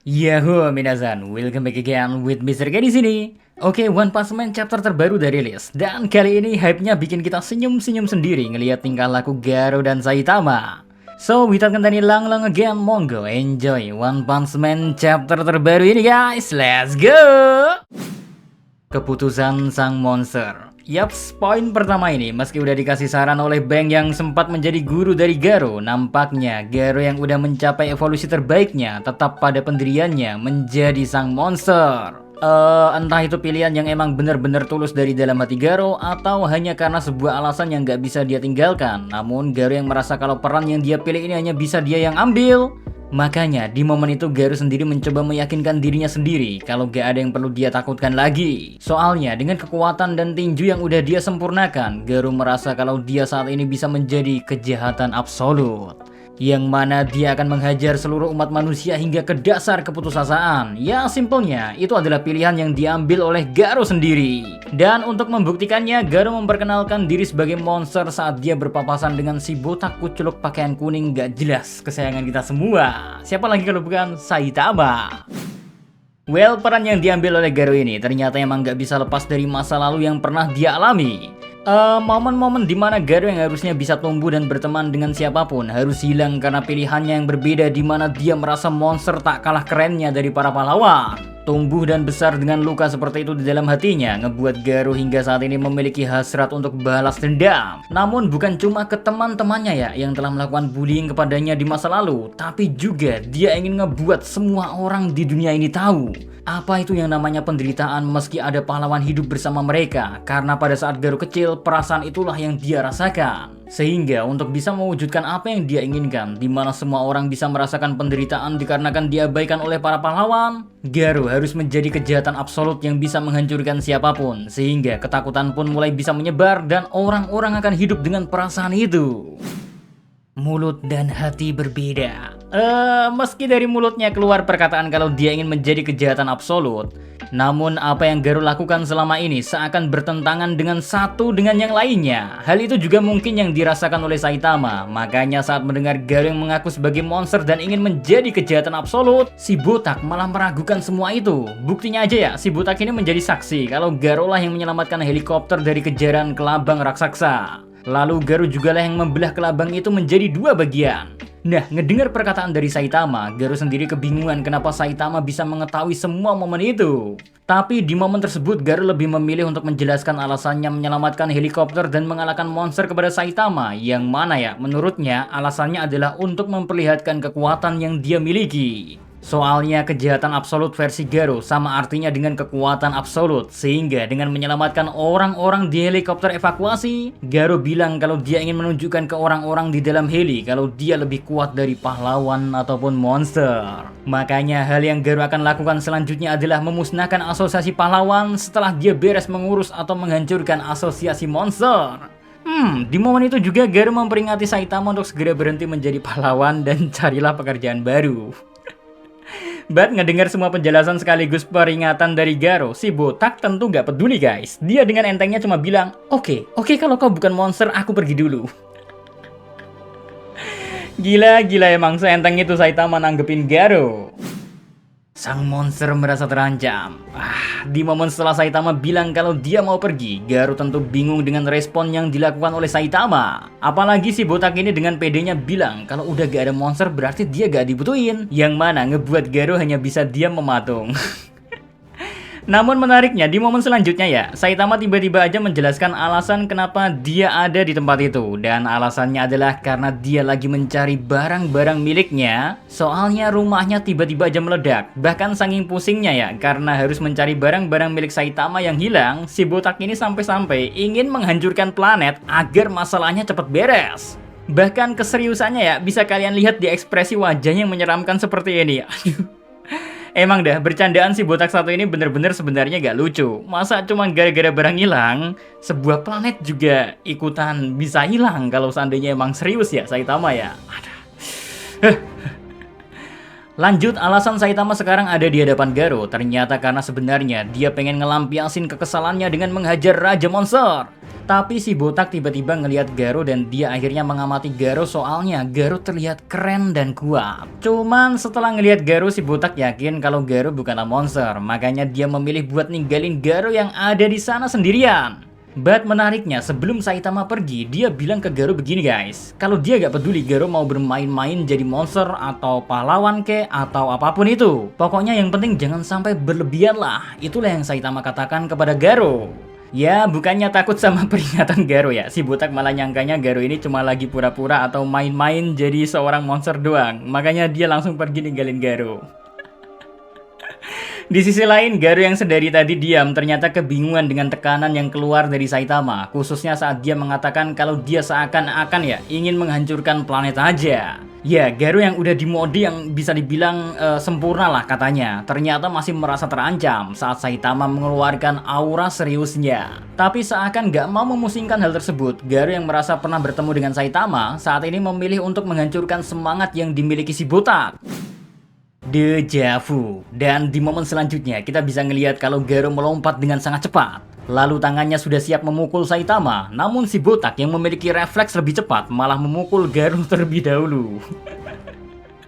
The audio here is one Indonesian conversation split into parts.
Yahoo minasan, welcome back again with Mr. K di sini. Oke, One Punch Man chapter terbaru udah rilis dan kali ini hype-nya bikin kita senyum-senyum sendiri ngelihat tingkah laku Garo dan Saitama. So, without any long again, monggo enjoy One Punch Man chapter terbaru ini guys. Let's go. Keputusan sang monster. Yaps, poin pertama ini meski udah dikasih saran oleh Bang yang sempat menjadi guru dari Garo, nampaknya Garo yang udah mencapai evolusi terbaiknya tetap pada pendiriannya menjadi sang monster. Entah itu pilihan yang emang bener-bener tulus dari dalam hati Garo atau hanya karena sebuah alasan yang gak bisa dia tinggalkan. Namun Garo yang merasa kalau peran yang dia pilih ini hanya bisa dia yang ambil. Makanya di momen itu Garo sendiri mencoba meyakinkan dirinya sendiri kalau gak ada yang perlu dia takutkan lagi. Soalnya dengan kekuatan dan tinju yang udah dia sempurnakan, Garo merasa kalau dia saat ini bisa menjadi kejahatan absolut. Yang mana dia akan menghajar seluruh umat manusia hingga ke dasar keputusasaan. Ya simpelnya itu adalah pilihan yang diambil oleh Garo sendiri. Dan untuk membuktikannya, Garo memperkenalkan diri sebagai monster saat dia berpapasan dengan si botak kuculuk pakaian kuning gak jelas kesayangan kita semua. Siapa lagi kalau bukan Saitama. Well, peran yang diambil oleh Garo ini ternyata emang gak bisa lepas dari masa lalu yang pernah dia alami. Momen-momen dimana Garo yang harusnya bisa tumbuh dan berteman dengan siapapun harus hilang karena pilihannya yang berbeda, dimana dia merasa monster tak kalah kerennya dari para pahlawan. Tumbuh dan besar dengan luka seperti itu di dalam hatinya ngebuat Garo hingga saat ini memiliki hasrat untuk balas dendam. Namun bukan cuma ke teman-temannya ya yang telah melakukan bullying kepadanya di masa lalu, tapi juga dia ingin ngebuat semua orang di dunia ini tahu apa itu yang namanya penderitaan meski ada pahlawan hidup bersama mereka. Karena pada saat Garo kecil, perasaan itulah yang dia rasakan. Sehingga untuk bisa mewujudkan apa yang dia inginkan, di mana semua orang bisa merasakan penderitaan dikarenakan diabaikan oleh para pahlawan, Garo harus menjadi kejahatan absolut yang bisa menghancurkan siapapun. Sehingga ketakutan pun mulai bisa menyebar dan orang-orang akan hidup dengan perasaan itu. Mulut dan hati berbeda. Meski dari mulutnya keluar perkataan kalau dia ingin menjadi kejahatan absolut, namun apa yang Garo lakukan selama ini seakan bertentangan dengan satu dengan yang lainnya. Hal itu juga mungkin yang dirasakan oleh Saitama. Makanya saat mendengar Garo yang mengaku sebagai monster dan ingin menjadi kejahatan absolut, si botak malah meragukan semua itu. Buktinya aja ya, si botak ini menjadi saksi kalau Garo lah yang menyelamatkan helikopter dari kejaran kelabang raksasa. Lalu Garo juga lah yang membelah kelabang itu menjadi dua bagian. Nah, ngedengar perkataan dari Saitama, Garo sendiri kebingungan kenapa Saitama bisa mengetahui semua momen itu. Tapi di momen tersebut Garo lebih memilih untuk menjelaskan alasannya menyelamatkan helikopter dan mengalahkan monster kepada Saitama. Yang mana ya, menurutnya alasannya adalah untuk memperlihatkan kekuatan yang dia miliki. Soalnya kejahatan absolut versi Garo sama artinya dengan kekuatan absolut. Sehingga dengan menyelamatkan orang-orang di helikopter evakuasi, Garo bilang kalau dia ingin menunjukkan ke orang-orang di dalam heli kalau dia lebih kuat dari pahlawan ataupun monster. Makanya hal yang Garo akan lakukan selanjutnya adalah memusnahkan asosiasi pahlawan setelah dia beres mengurus atau menghancurkan asosiasi monster. Di momen itu juga Garo memperingati Saitama untuk segera berhenti menjadi pahlawan dan carilah pekerjaan baru. But ngedengar semua penjelasan sekaligus peringatan dari Garo, si botak tentu gak peduli guys. Dia dengan entengnya cuma bilang, Oke, kalau kau bukan monster, aku pergi dulu. Gila emang seenteng itu Saitama nanggepin Garo. Sang monster merasa terancam. Di momen setelah Saitama bilang kalau dia mau pergi, Garo tentu bingung dengan respon yang dilakukan oleh Saitama. Apalagi si botak ini dengan pedenya bilang kalau udah gak ada monster berarti dia gak dibutuhin. Yang mana ngebuat Garo hanya bisa diam mematung. Namun menariknya di momen selanjutnya ya, Saitama tiba-tiba aja menjelaskan alasan kenapa dia ada di tempat itu. Dan alasannya adalah karena dia lagi mencari barang-barang miliknya. Soalnya rumahnya tiba-tiba aja meledak. Bahkan saking pusingnya ya, karena harus mencari barang-barang milik Saitama yang hilang, si botak ini sampai-sampai ingin menghancurkan planet agar masalahnya cepat beres. Bahkan keseriusannya ya, bisa kalian lihat di ekspresi wajahnya yang menyeramkan seperti ini. Emang dah, bercandaan si botak satu ini bener-bener sebenarnya gak lucu. Masa cuma gara-gara barang hilang, sebuah planet juga ikutan bisa hilang kalau seandainya emang serius ya Saitama ya. Lanjut, alasan Saitama sekarang ada di hadapan Garo ternyata karena sebenarnya dia pengen ngelampiasin kekesalannya dengan menghajar Raja Monster. Tapi si botak tiba-tiba ngelihat Garo dan dia akhirnya mengamati Garo soalnya Garo terlihat keren dan kuat. Cuman setelah ngelihat Garo si botak yakin kalau Garo bukanlah monster, makanya dia memilih buat ninggalin Garo yang ada di sana sendirian. But menariknya, sebelum Saitama pergi, dia bilang ke Garo begini guys, kalau dia gak peduli Garo mau bermain-main jadi monster atau pahlawan ke atau apapun itu. Pokoknya yang penting jangan sampai berlebihan lah, itulah yang Saitama katakan kepada Garo. Ya, bukannya takut sama peringatan Garo ya, si botak malah nyangkanya Garo ini cuma lagi pura-pura atau main-main jadi seorang monster doang. Makanya dia langsung pergi ninggalin Garo. Di sisi lain, Garo yang sedari tadi diam ternyata kebingungan dengan tekanan yang keluar dari Saitama, khususnya saat dia mengatakan kalau dia seakan-akan ya ingin menghancurkan planet aja. Ya, Garo yang udah di mode yang bisa dibilang sempurna lah katanya, ternyata masih merasa terancam saat Saitama mengeluarkan aura seriusnya. Tapi seakan gak mau memusingkan hal tersebut, Garo yang merasa pernah bertemu dengan Saitama saat ini memilih untuk menghancurkan semangat yang dimiliki si botak. Deja vu. Dan di momen selanjutnya kita bisa ngelihat kalau Garo melompat dengan sangat cepat. Lalu tangannya sudah siap memukul Saitama, namun si botak yang memiliki refleks lebih cepat malah memukul Garo terlebih dahulu.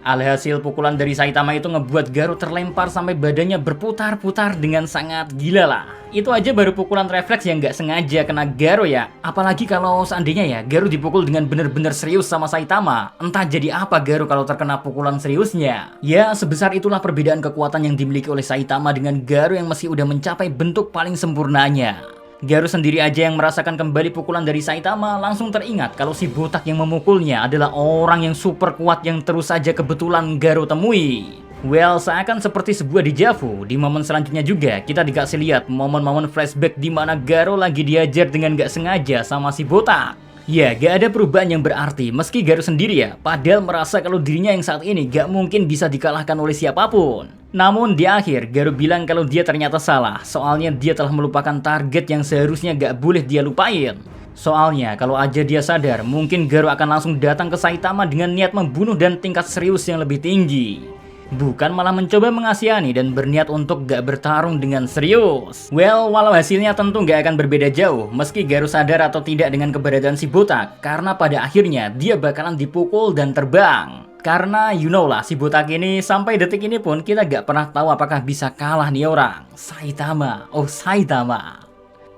Alhasil pukulan dari Saitama itu ngebuat Garo terlempar sampai badannya berputar-putar dengan sangat gila lah. Itu aja baru pukulan refleks yang gak sengaja kena Garo ya. Apalagi kalau seandainya ya Garo dipukul dengan bener-bener serius sama Saitama. Entah jadi apa Garo kalau terkena pukulan seriusnya. Ya, sebesar itulah perbedaan kekuatan yang dimiliki oleh Saitama dengan Garo yang masih udah mencapai bentuk paling sempurnanya. Garo sendiri aja yang merasakan kembali pukulan dari Saitama langsung teringat kalau si botak yang memukulnya adalah orang yang super kuat yang terus saja kebetulan Garo temui. Well, seakan seperti sebuah deja vu, di momen selanjutnya juga kita dikasih lihat momen-momen flashback di mana Garo lagi diajar dengan gak sengaja sama si botak. Ya, gak ada perubahan yang berarti meski Garo sendiri ya, padahal merasa kalau dirinya yang saat ini gak mungkin bisa dikalahkan oleh siapapun. Namun di akhir, Garo bilang kalau dia ternyata salah, soalnya dia telah melupakan target yang seharusnya gak boleh dia lupain. Soalnya kalau aja dia sadar, mungkin Garo akan langsung datang ke Saitama dengan niat membunuh dan tingkat serius yang lebih tinggi. Bukan malah mencoba mengasihani dan berniat untuk gak bertarung dengan serius. Well, walau hasilnya tentu gak akan berbeda jauh, meski Garo sadar atau tidak dengan keberadaan si botak, karena pada akhirnya dia bakalan dipukul dan terbang. Karena you know lah, si botak ini sampai detik ini pun kita gak pernah tahu apakah bisa kalah nih orang. Saitama, oh Saitama.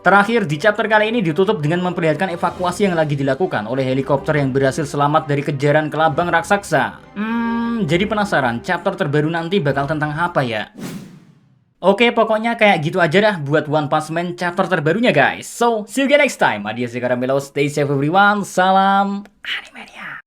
Terakhir di chapter kali ini ditutup dengan memperlihatkan evakuasi yang lagi dilakukan oleh helikopter yang berhasil selamat dari kejaran kelabang raksasa. Jadi penasaran chapter terbaru nanti bakal tentang apa ya? Oke, pokoknya kayak gitu aja dah buat One Punch Man chapter terbarunya guys. So, see you again next time. Adios, Caramelo, stay safe everyone. Salam Animania.